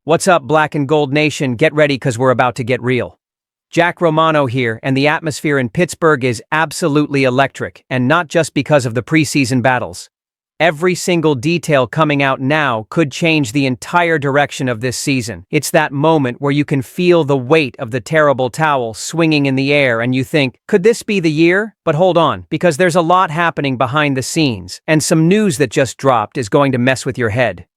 What's up, Black and Gold Nation? Get ready because we're about to get real. Jack Romano here, and the atmosphere in Pittsburgh is absolutely electric, and not just because of the preseason battles. Every single detail coming out now could change the entire direction of this season. It's that moment where you can feel the weight of the terrible towel swinging in the air and you think, could this be the year? But hold on, because there's a lot happening behind the scenes, and some news that just dropped is going to mess with your head.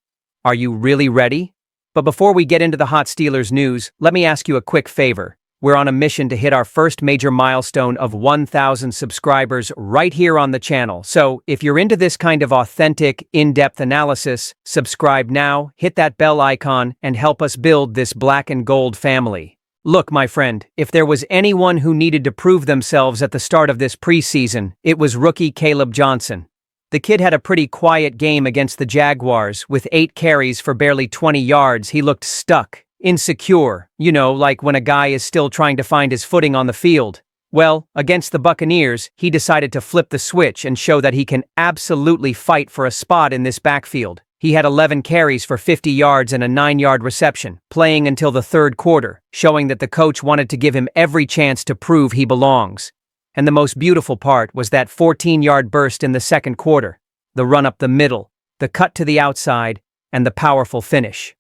Are you really ready? But before we get into the hot Steelers news, let me ask you a quick favor. We're on a mission to hit our first major milestone of 1,000 subscribers right here on the channel. So, if you're into this kind of authentic, in-depth analysis, subscribe now, hit that bell icon, and help us build this black and gold family. Look, my friend, if there was anyone who needed to prove themselves at the start of this preseason, it was rookie Caleb Johnson. The kid had a pretty quiet game against the Jaguars. With 8 carries for barely 20 yards, he looked stuck, insecure, like when a guy is still trying to find his footing on the field. Well, against the Buccaneers, he decided to flip the switch and show that he can absolutely fight for a spot in this backfield. He had 11 carries for 50 yards and a 9-yard reception, playing until the third quarter, showing that the coach wanted to give him every chance to prove he belongs. And the most beautiful part was that 14-yard burst in the second quarter, the run up the middle, the cut to the outside, and the powerful finish.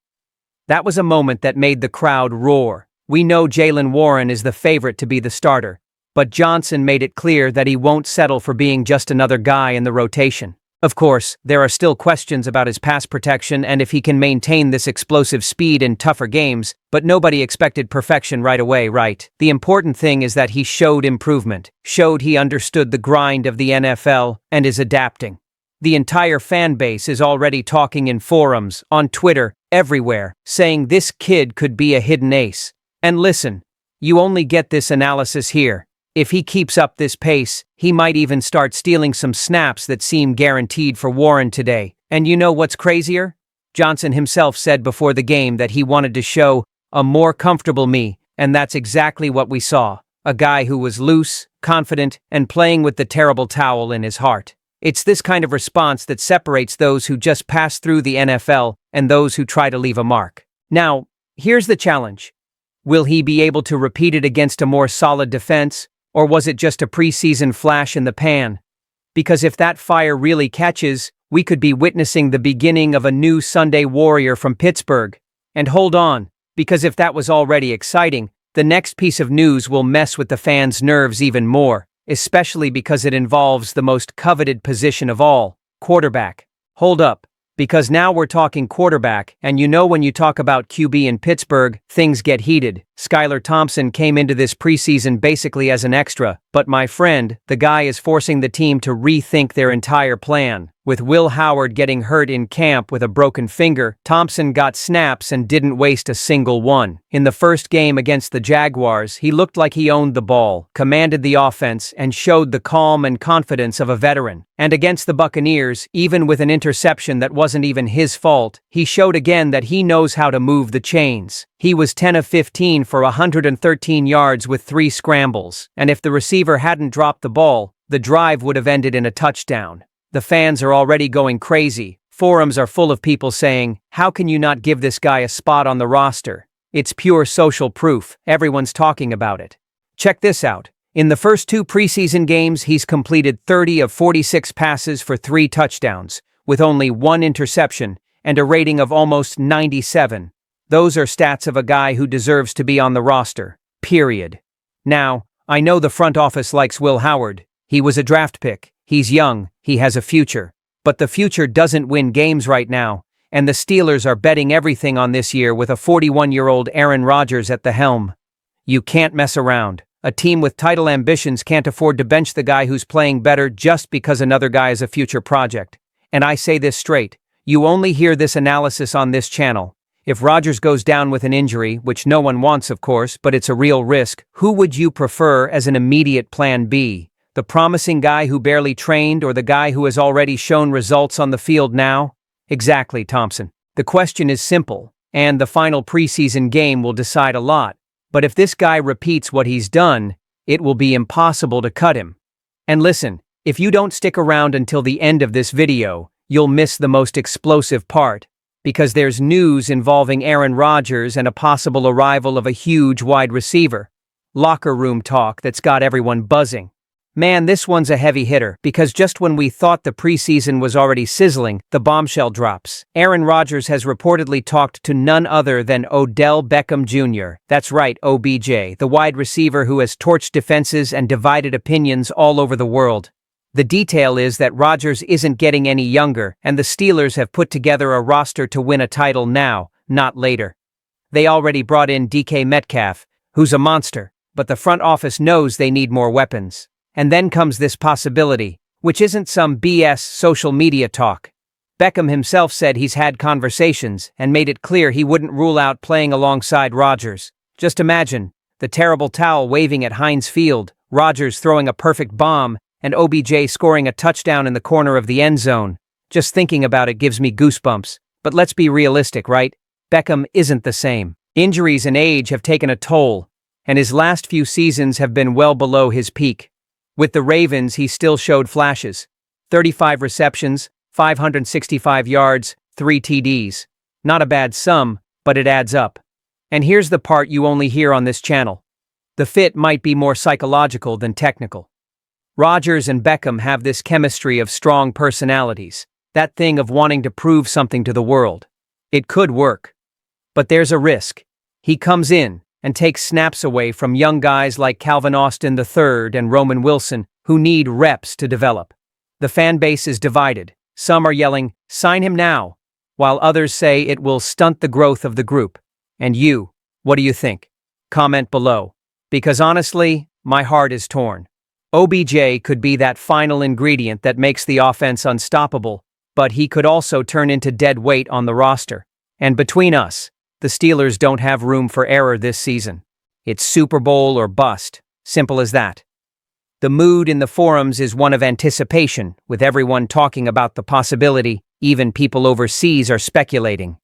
That was a moment that made the crowd roar. We know Jaylen Warren is the favorite to be the starter, but Johnson made it clear that he won't settle for being just another guy in the rotation. Of course, there are still questions about his pass protection and if he can maintain this explosive speed in tougher games, but nobody expected perfection right away, right? The important thing is that he showed improvement, showed he understood the grind of the NFL, and is adapting. The entire fan base is already talking in forums, on Twitter, everywhere, saying this kid could be a hidden ace. And listen, you only get this analysis here. If he keeps up this pace, he might even start stealing some snaps that seem guaranteed for Warren today. And you know what's crazier? Johnson himself said before the game that he wanted to show a more comfortable me, and that's exactly what we saw. A guy who was loose, confident, and playing with the terrible towel in his heart. It's this kind of response that separates those who just pass through the NFL and those who try to leave a mark. Now, here's the challenge. Will he be able to repeat it against a more solid defense? Or was it just a preseason flash in the pan? Because if that fire really catches, we could be witnessing the beginning of a new Sunday Warrior from Pittsburgh. And hold on, because if that was already exciting, the next piece of news will mess with the fans' nerves even more, especially because it involves the most coveted position of all, quarterback. Hold up, because now we're talking quarterback, and when you talk about QB in Pittsburgh, things get heated. Skyler Thompson came into this preseason basically as an extra, but my friend, the guy is forcing the team to rethink their entire plan. With Will Howard getting hurt in camp with a broken finger, Thompson got snaps and didn't waste a single one. In the first game against the Jaguars, he looked like he owned the ball, commanded the offense, and showed the calm and confidence of a veteran. And against the Buccaneers, even with an interception that wasn't even his fault, he showed again that he knows how to move the chains. He was 10 of 15 for 113 yards with 3 scrambles, and if the receiver hadn't dropped the ball, the drive would have ended in a touchdown. The fans are already going crazy. Forums are full of people saying, how can you not give this guy a spot on the roster? It's pure social proof. Everyone's talking about it. Check this out. In the first 2 preseason games, he's completed 30 of 46 passes for 3 touchdowns, with only 1 interception and a rating of almost 97. Those are stats of a guy who deserves to be on the roster. Period. Now, I know the front office likes Will Howard. He was a draft pick. He's young, he has a future. But the future doesn't win games right now, and the Steelers are betting everything on this year with a 41-year-old Aaron Rodgers at the helm. You can't mess around. A team with title ambitions can't afford to bench the guy who's playing better just because another guy is a future project. And I say this straight, you only hear this analysis on this channel. If Rodgers goes down with an injury, which no one wants of course, but it's a real risk, who would you prefer as an immediate plan B? The promising guy who barely trained or the guy who has already shown results on the field now? Exactly, Thompson. The question is simple, and the final preseason game will decide a lot. But if this guy repeats what he's done, it will be impossible to cut him. And listen, if you don't stick around until the end of this video, you'll miss the most explosive part. Because there's news involving Aaron Rodgers and a possible arrival of a huge wide receiver. Locker room talk that's got everyone buzzing. Man, this one's a heavy hitter, because just when we thought the preseason was already sizzling, the bombshell drops. Aaron Rodgers has reportedly talked to none other than Odell Beckham Jr. That's right, OBJ, the wide receiver who has torched defenses and divided opinions all over the world. The detail is that Rodgers isn't getting any younger, and the Steelers have put together a roster to win a title now, not later. They already brought in DK Metcalf, who's a monster, but the front office knows they need more weapons. And then comes this possibility, which isn't some BS social media talk. Beckham himself said he's had conversations and made it clear he wouldn't rule out playing alongside Rodgers. Just imagine, the terrible towel waving at Heinz Field, Rodgers throwing a perfect bomb, and OBJ scoring a touchdown in the corner of the end zone. Just thinking about it gives me goosebumps. But let's be realistic, right? Beckham isn't the same. Injuries and age have taken a toll, and his last few seasons have been well below his peak. With the Ravens, he still showed flashes. 35 receptions, 565 yards, 3 TDs. Not a bad sum, but it adds up. And here's the part you only hear on this channel. The fit might be more psychological than technical. Rodgers and Beckham have this chemistry of strong personalities, that thing of wanting to prove something to the world. It could work. But there's a risk. He comes in and takes snaps away from young guys like Calvin Austin III and Roman Wilson, who need reps to develop. The fan base is divided. Some are yelling, "Sign him now," while others say it will stunt the growth of the group. And you, what do you think? Comment below. Because honestly, my heart is torn. OBJ could be that final ingredient that makes the offense unstoppable, but he could also turn into dead weight on the roster. And between us, the Steelers don't have room for error this season. It's Super Bowl or bust, simple as that. The mood in the forums is one of anticipation, with everyone talking about the possibility. Even people overseas are speculating.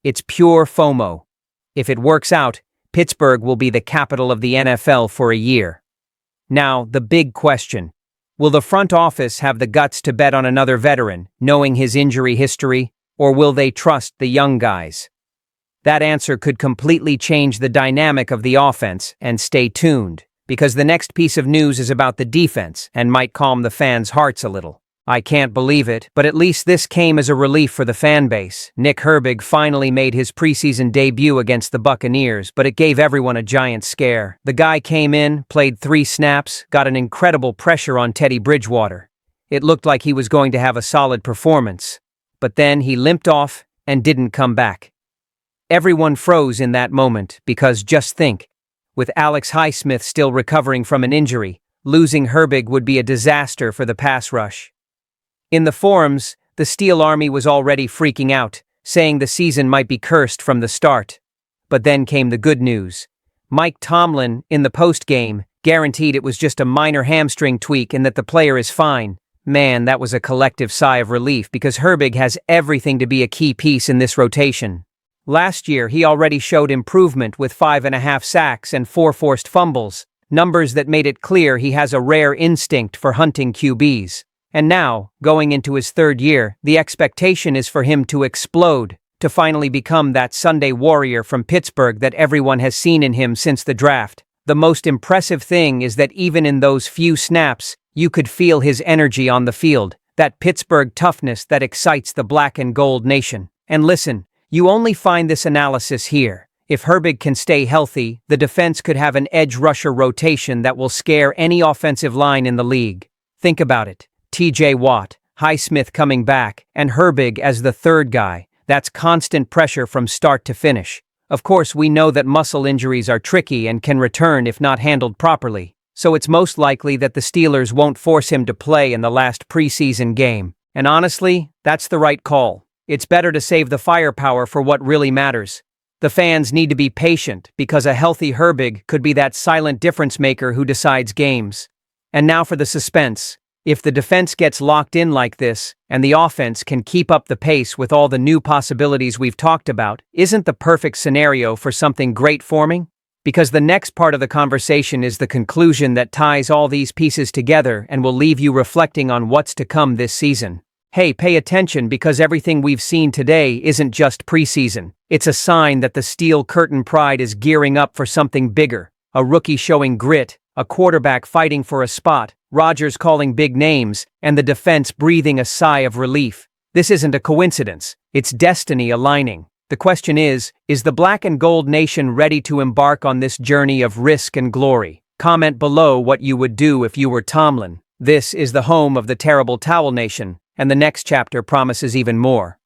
It's pure FOMO. If it works out, Pittsburgh will be the capital of the NFL for a year. Now, the big question. Will the front office have the guts to bet on another veteran, knowing his injury history, or will they trust the young guys? That answer could completely change the dynamic of the offense, and stay tuned, because the next piece of news is about the defense and might calm the fans' hearts a little. I can't believe it, but at least this came as a relief for the fan base. Nick Herbig finally made his preseason debut against the Buccaneers, but it gave everyone a giant scare. The guy came in, played 3 snaps, got an incredible pressure on Teddy Bridgewater. It looked like he was going to have a solid performance, but then he limped off and didn't come back. Everyone froze in that moment because just think, with Alex Highsmith still recovering from an injury, losing Herbig would be a disaster for the pass rush. In the forums, the Steel Army was already freaking out, saying the season might be cursed from the start. But then came the good news. Mike Tomlin, in the post-game, guaranteed it was just a minor hamstring tweak and that the player is fine. Man, that was a collective sigh of relief because Herbig has everything to be a key piece in this rotation. Last year, he already showed improvement with 5.5 sacks and 4 forced fumbles, numbers that made it clear he has a rare instinct for hunting QBs. And now, going into his 3rd year, the expectation is for him to explode, to finally become that Sunday warrior from Pittsburgh that everyone has seen in him since the draft. The most impressive thing is that even in those few snaps, you could feel his energy on the field, that Pittsburgh toughness that excites the black and gold nation. And listen, you only find this analysis here. If Herbig can stay healthy, the defense could have an edge rusher rotation that will scare any offensive line in the league. Think about it. TJ Watt, Highsmith coming back, and Herbig as the 3rd guy. That's constant pressure from start to finish. Of course, we know that muscle injuries are tricky and can return if not handled properly. So it's most likely that the Steelers won't force him to play in the last preseason game. And honestly, that's the right call. It's better to save the firepower for what really matters. The fans need to be patient because a healthy Herbig could be that silent difference maker who decides games. And now for the suspense. If the defense gets locked in like this, and the offense can keep up the pace with all the new possibilities we've talked about, isn't the perfect scenario for something great forming? Because the next part of the conversation is the conclusion that ties all these pieces together and will leave you reflecting on what's to come this season. Hey, pay attention because everything we've seen today isn't just preseason. It's a sign that the Steel Curtain Pride is gearing up for something bigger. A rookie showing grit, a quarterback fighting for a spot, Rodgers calling big names, and the defense breathing a sigh of relief. This isn't a coincidence. It's destiny aligning. The question is the Black and Gold Nation ready to embark on this journey of risk and glory? Comment below what you would do if you were Tomlin. This is the home of the Terrible Towel Nation, and the next chapter promises even more.